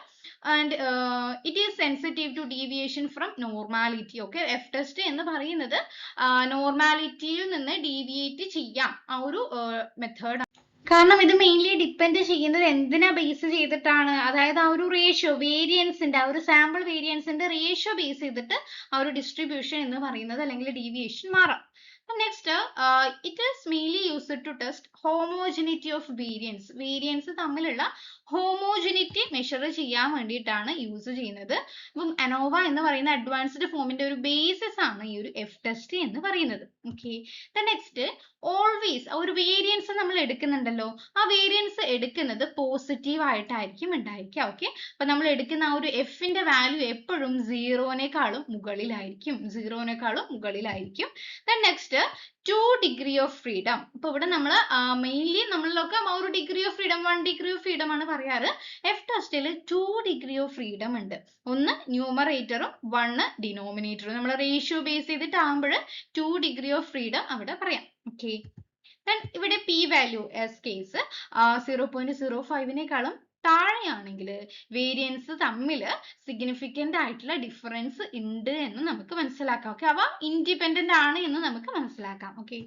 And it is sensitive to deviation from normality. Okay, F test എന്ന് പറയുന്നത് നോർമാലിറ്റിയിൽ നിന്ന് ഡീവിയേറ്റ് ചെയ്യാം ആ ഒരു മെത്തേഡ്. കാരണം ഇത് മെയിൻലി ഡിപ്പെൻഡ് ചെയ്യുന്നത് എന്തിനാ ബേസ് ചെയ്തിട്ടാണ്, അതായത് ആ ഒരു റേഷ്യോ വേരിയൻസിന്റെ, ആ ഒരു സാമ്പിൾ വേരിയൻസിന്റെ റേഷ്യോ ബേസ് ചെയ്തിട്ട് ആ ഒരു ഡിസ്ട്രിബ്യൂഷൻ എന്ന് പറയുന്നത് അല്ലെങ്കിൽ ഡീവിയേഷൻ മാറാം. Next, it is mainly used to test homogeneity of variance. Variance തമ്മിലുള്ള homogeneity measure ചെയ്യാൻ വേണ്ടിയിട്ടാണ് യൂസ് ചെയ്യുന്നത്. അപ്പം ANOVA എന്ന് പറയുന്ന അഡ്വാൻസ്ഡ് ഫോമിന്റെ ഒരു ബേസിസ് ആണ് ഈ ഒരു എഫ് ടെസ്റ്റ് എന്ന് പറയുന്നത്. ഓക്കെ, നെക്സ്റ്റ് ഓൾവേസ് ഒരു വേരിയൻസ് നമ്മൾ എടുക്കുന്നുണ്ടല്ലോ, ആ വേരിയൻസ് എടുക്കുന്നത് പോസിറ്റീവ് ആയിട്ടായിരിക്കും ഉണ്ടായിരിക്കുക. ഓക്കെ, അപ്പൊ നമ്മൾ എടുക്കുന്ന ആ ഒരു എഫിന്റെ വാല്യൂ എപ്പോഴും സീറോനേക്കാളും മുകളിലായിരിക്കും. Next 2 degree of freedom. അപ്പൊ ഇവിടെ നമ്മൾ മെയിൻലി നമ്മളിലൊക്കെ ആ ഒരു degree of freedom 1 degree of freedom ആണ് പറയാറ്. എഫ് ടെസ്റ്റിൽ 2 degree of freedom ഉണ്ട്. ഒന്ന് ന്യൂമറേറ്ററും 1 ഡിനോമിനേറ്ററും. നമ്മൾ റേഷ്യോ ബേസ് ചെയ്തിട്ടാകുമ്പോൾ 2 degree of freedom അവിടെ പറയാം. ഓക്കെ, ഇവിടെ പി വാല്യൂ ആസ് കേസ് 0.05നേക്കാളും താഴെയാണെങ്കിൽ വേരിയൻസ് തമ്മിൽ സിഗ്നിഫിക്കന്റ് ആയിട്ടുള്ള ഡിഫറൻസ് ഉണ്ട് എന്ന് നമുക്ക് മനസ്സിലാക്കാം. ഓക്കെ, അവ ഇൻഡിപെൻഡന്റ് ആണ് എന്ന് നമുക്ക് മനസ്സിലാക്കാം. ഓക്കെ.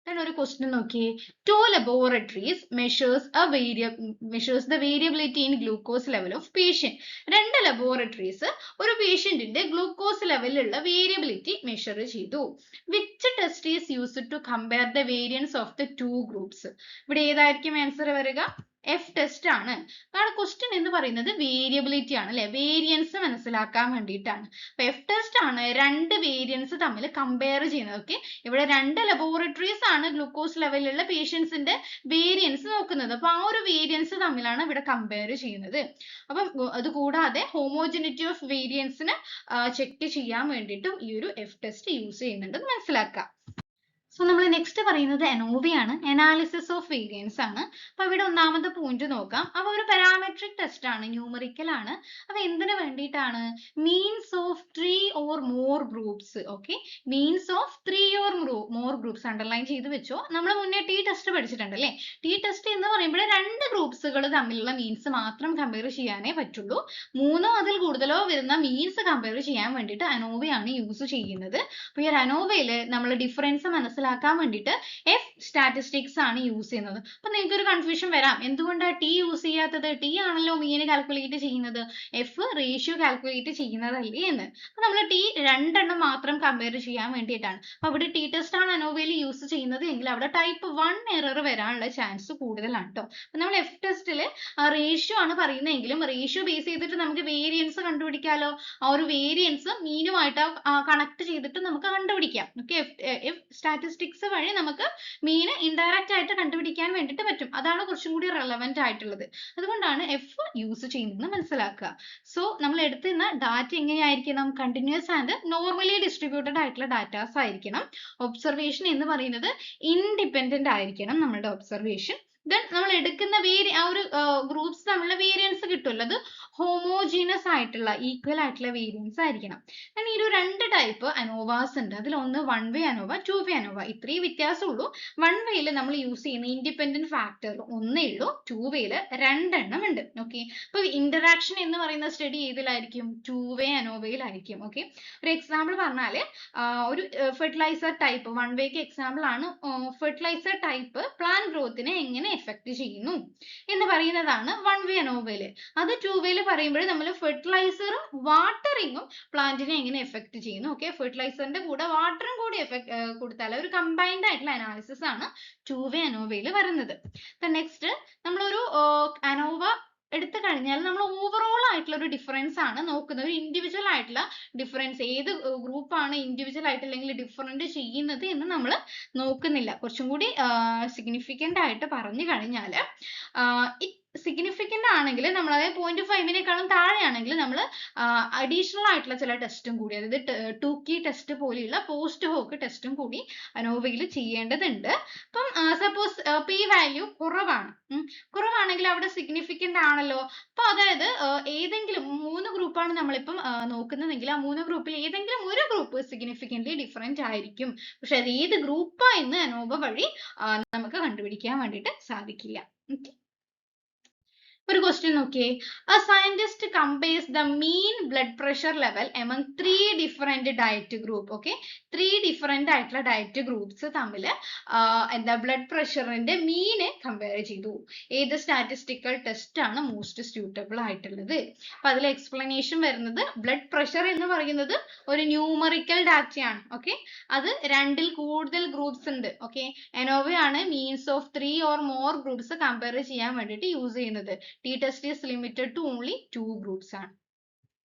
Then ഒരു question നോക്കിയേ. Two laboratories measures the variability in glucose level of patient. രണ്ട് laboratories ഒരു പേഷ്യന്റിന്റെ ഗ്ലൂക്കോസ് ലെവലിലുള്ള വേരിയബിലിറ്റി മെഷർ ചെയ്തു. Which test is used to compare the variance of the two groups? ഇവിടെ ഏതായിരിക്കും ആൻസർ വരിക? എഫ് ടെസ്റ്റ് ആണ്. കാരണം ക്വസ്റ്റ്യൻ എന്ന് പറയുന്നത് വേരിയബിലിറ്റി ആണ് അല്ലെ, വേരിയൻസ് മനസ്സിലാക്കാൻ വേണ്ടിയിട്ടാണ്. അപ്പൊ എഫ് ടെസ്റ്റ് ആണ് രണ്ട് വേരിയൻസ് തമ്മിൽ കമ്പയർ ചെയ്യുന്നത്. ഓക്കെ, ഇവിടെ രണ്ട് ലബോറട്ടറീസ് ആണ് ഗ്ലൂക്കോസ് ലെവലിലുള്ള പേഷ്യൻസിന്റെ വേരിയൻസ് നോക്കുന്നത്. അപ്പൊ ആ ഒരു വേരിയൻസ് തമ്മിലാണ് ഇവിടെ കമ്പയർ ചെയ്യുന്നത്. അപ്പം അത് കൂടാതെ ഹോമോജനിറ്റി ഓഫ് വേരിയൻസിന് ചെക്ക് ചെയ്യാൻ വേണ്ടിയിട്ടും ഈ ഒരു എഫ് ടെസ്റ്റ് യൂസ് ചെയ്യുന്നുണ്ടെന്ന് മനസ്സിലാക്കാം. സോ നമ്മൾ നെക്സ്റ്റ് പറയുന്നത് ANOVA ആണ്, അനാലിസിസ് ഓഫ് വേരിയൻസ് ആണ്. അപ്പൊ ഇവിടെ ഒന്നാമത്തെ പോയിന്റ് നോക്കാം. അപ്പൊ ഒരു പാരാമെട്രിക് ടെസ്റ്റ് ആണ്, ന്യൂമറിക്കൽ ആണ്. അപ്പൊ എന്തിനു വേണ്ടിയിട്ടാണ്? Means of 3 or more groups. Okay, means of 3 or more groups underline ചെയ്ത് വെച്ചോ. നമ്മൾ മുന്നേ ടി ടെസ്റ്റ് പഠിച്ചിട്ടുണ്ട് അല്ലേ. ടി ടെസ്റ്റ് എന്ന് പറയുമ്പോൾ രണ്ട് ഗ്രൂപ്പ്സുകൾ തമ്മിലുള്ള മീൻസ് മാത്രം കമ്പയർ ചെയ്യാനേ പറ്റുള്ളൂ. മൂന്നോ അതിൽ കൂടുതലോ വരുന്ന മീൻസ് കമ്പയർ ചെയ്യാൻ വേണ്ടിയിട്ട് ANOVA ആണ് യൂസ് ചെയ്യുന്നത്. അപ്പൊ ഈ ANOVAയിൽ നമ്മൾ ഡിഫറൻസ് മനസ്സിലാക്കാൻ വേണ്ടിയിട്ട് എഫ് സ്റ്റാറ്റിസ്റ്റിക്സ് ആണ് യൂസ് ചെയ്യുന്നത്. അപ്പൊ നിങ്ങൾക്ക് ഒരു കൺഫ്യൂഷൻ വരാം, എന്തുകൊണ്ടാണ് ടി യൂസ് ചെയ്യാത്തത്? ടി ആണല്ലോ മീൻ കാൽക്കുലേറ്റ് ചെയ്യുന്നത്, എഫ് റേഷ്യോ കാൽക്കുലേറ്റ് ചെയ്യുന്നതല്ലേ എന്ന്. അപ്പൊ നമ്മൾ ടി രണ്ടെണ്ണം മാത്രം കമ്പയർ ചെയ്യാൻ വേണ്ടിയിട്ടാണ്. അപ്പൊ അവിടെ ടി ടെസ്റ്റ് ആണ് ANOVAയിൽ യൂസ് ചെയ്യുന്നത് എങ്കിൽ അവിടെ ടൈപ്പ് 1 എറർ വരാനുള്ള ചാൻസ് കൂടുതലാണ് കേട്ടോ. അപ്പൊ നമ്മൾ എഫ് ടെസ്റ്റിൽ റേഷ്യോ ആണ് പറയുന്നതെങ്കിലും റേഷ്യോ ബേസ് ചെയ്തിട്ട് നമുക്ക് വേരിയൻസ് കണ്ടുപിടിക്കാലോ. ആ ഒരു വേരിയൻസ് മീനുമായിട്ട് കണക്ട് ചെയ്തിട്ട് നമുക്ക് കണ്ടുപിടിക്കാം. ഓക്കെ, എഫ് സ്റ്റാറ്റിസ്റ്റിക്സ് വഴി നമുക്ക് മീൻ ഇൻഡയറക്റ്റ് ആയിട്ട് കണ്ടുപിടിക്കാൻ വേണ്ടിയിട്ട് പറ്റും. അതാണ് കുറച്ചും കൂടി റെലവെന്റ് ആയിട്ടുള്ളത്. അതുകൊണ്ടാണ് എഫ് യൂസ് ചെയ്യുന്നത് മനസ്സിലാക്കുക. സോ നമ്മൾ എടുത്തുന്ന ഡാറ്റ എങ്ങനെയായിരിക്കണം? കണ്ടിന്യൂസ് ആൻഡ് നോർമലി ഡിസ്ട്രിബ്യൂട്ടഡ് ആയിട്ടുള്ള ഡാറ്റാസ് ആയിരിക്കണം. ഒബ്സർവേഷൻ എന്ന് പറയുന്നത് ഇൻഡിപെൻഡന്റ് ആയിരിക്കണം നമ്മളുടെ ഒബ്സർവേഷൻ. ദെൻ നമ്മൾ എടുക്കുന്ന ആ ഒരു ഗ്രൂപ്പ്സ് തമ്മിലുള്ള വേരിയൻസ് കിട്ടുമല്ലോ, അത് ഹോമോജീനസ് ആയിട്ടുള്ള ഈക്വൽ ആയിട്ടുള്ള വേരിയൻസ് ആയിരിക്കണം. ഈ ഒരു രണ്ട് ടൈപ്പ് അനോവാസ് ഉണ്ട്. അതിൽ ഒന്ന് 1 way അനോവ, 2 way അനോവ. ഇത്രയും വ്യത്യാസമുള്ളൂ. 1 wayയിൽ നമ്മൾ യൂസ് ചെയ്യുന്ന ഇൻഡിപെൻഡന്റ് ഫാക്ടർ ഒന്നേ ഉള്ളൂ, 2 wayയിൽ രണ്ടെണ്ണം ഉണ്ട്. ഓക്കെ, അപ്പൊ ഇന്ററാക്ഷൻ എന്ന് പറയുന്ന സ്റ്റഡി ഏതിലായിരിക്കും? 2 way അനോവയിലായിരിക്കും. ഓക്കെ, ഒരു എക്സാമ്പിൾ പറഞ്ഞാല് ഒരു ഫെർട്ടിലൈസർ ടൈപ്പ് 1 wayക്ക് എക്സാമ്പിൾ ആണ്. ഫെർട്ടിലൈസർ ടൈപ്പ് പ്ലാൻ ഗ്രോത്തിനെ എങ്ങനെ എഫക്ട് ചെയ്യുന്നു എന്ന് പറയുന്നതാണ് 1 way അനോവയില്. അത് 2 wayയിൽ പറയുമ്പോൾ നമ്മൾ ഫെർട്ടിലൈസറും വാട്ടറിങ്ങും പ്ലാന്റിനെ എങ്ങനെ എഫക്ട് ചെയ്യുന്നു. ഓക്കെ, ഫെർട്ടിലൈസറിന്റെ കൂടെ വാട്ടറും കൂടി കൊടുത്താൽ ഒരു കമ്പൈൻഡ് ആയിട്ടുള്ള അനാലിസിസ് ആണ് 2 way അനോവയിൽ വരുന്നത്. നെക്സ്റ്റ് നമ്മളൊരു അനോവ എടുത്തു കഴിഞ്ഞാൽ നമ്മൾ ഓവറോൾ ആയിട്ടുള്ള ഒരു ഡിഫറൻസ് ആണ് നോക്കുന്നത്. ഒരു ഇൻഡിവിജ്വൽ ആയിട്ടുള്ള ഡിഫറൻസ്, ഏത് ഗ്രൂപ്പാണ് ഇൻഡിവിജ്വൽ ആയിട്ട് അല്ലെങ്കിൽ ഡിഫറൻറ്റ് ചെയ്യുന്നത് എന്ന് നമ്മൾ നോക്കുന്നില്ല. കുറച്ചും കൂടി സിഗ്നിഫിക്കൻ്റ് ആയിട്ട് പറഞ്ഞു കഴിഞ്ഞാൽ സിഗ്നിഫിക്കൻ്റ് ആണെങ്കിൽ നമ്മൾ അതായത് 0.5നേക്കാളും താഴെയാണെങ്കിൽ നമ്മൾ അഡീഷണൽ ആയിട്ടുള്ള ചില ടെസ്റ്റും കൂടി, അതായത് ടൂക്കി ടെസ്റ്റ് പോലെയുള്ള പോസ്റ്റ് ഹോക്ക് ടെസ്റ്റും കൂടി അനോവയിൽ ചെയ്യേണ്ടതുണ്ട്. അപ്പം സപ്പോസ് പി വാല്യൂ കുറവാണെങ്കിൽ അവിടെ സിഗ്നിഫിക്കൻ്റ് ആണല്ലോ. അപ്പൊ അതായത് ഏതെങ്കിലും 3 ഗ്രൂപ്പാണ് നമ്മളിപ്പം നോക്കുന്നതെങ്കിൽ ആ 3 ഗ്രൂപ്പിൽ ഏതെങ്കിലും ഒരു ഗ്രൂപ്പ് സിഗ്നിഫിക്കൻ്റ്ലി ഡിഫറെന്റ് ആയിരിക്കും. പക്ഷെ അത് ഏത് ഗ്രൂപ്പാ എന്ന് അനോവ വഴി നമുക്ക് കണ്ടുപിടിക്കാൻ വേണ്ടിയിട്ട് സാധിക്കില്ല. ഒരു ക്വസ്റ്റ്യൻ നോക്കിയേ. A scientist compares the mean blood pressure level among 3 different diet group. Okay, 3 different ആയിട്ടുള്ള ഡയറ്റ് ഗ്രൂപ്പ്സ് തമ്മിൽ എന്താ ബ്ലഡ് പ്രഷറിന്റെ മീന് കമ്പയർ ചെയ്തു. ഏത് സ്റ്റാറ്റിസ്റ്റിക്കൽ ടെസ്റ്റ് ആണ് മോസ്റ്റ് സ്യൂട്ടബിൾ ആയിട്ടുള്ളത്? അപ്പൊ അതിൽ എക്സ്പ്ലനേഷൻ വരുന്നത് ബ്ലഡ് പ്രഷർ എന്ന് പറയുന്നത് ഒരു ന്യൂമറിക്കൽ ഡാറ്റയാണ്. ഓക്കെ, അത് 2ൽ കൂടുതൽ ഗ്രൂപ്പ്സ് ഉണ്ട്. ഓക്കെ, ANOVA ആണ് means of 3 or more groups compare ചെയ്യാൻ വേണ്ടിയിട്ട് യൂസ് ചെയ്യുന്നത്. T test is limited to only 2 groups ആണ്.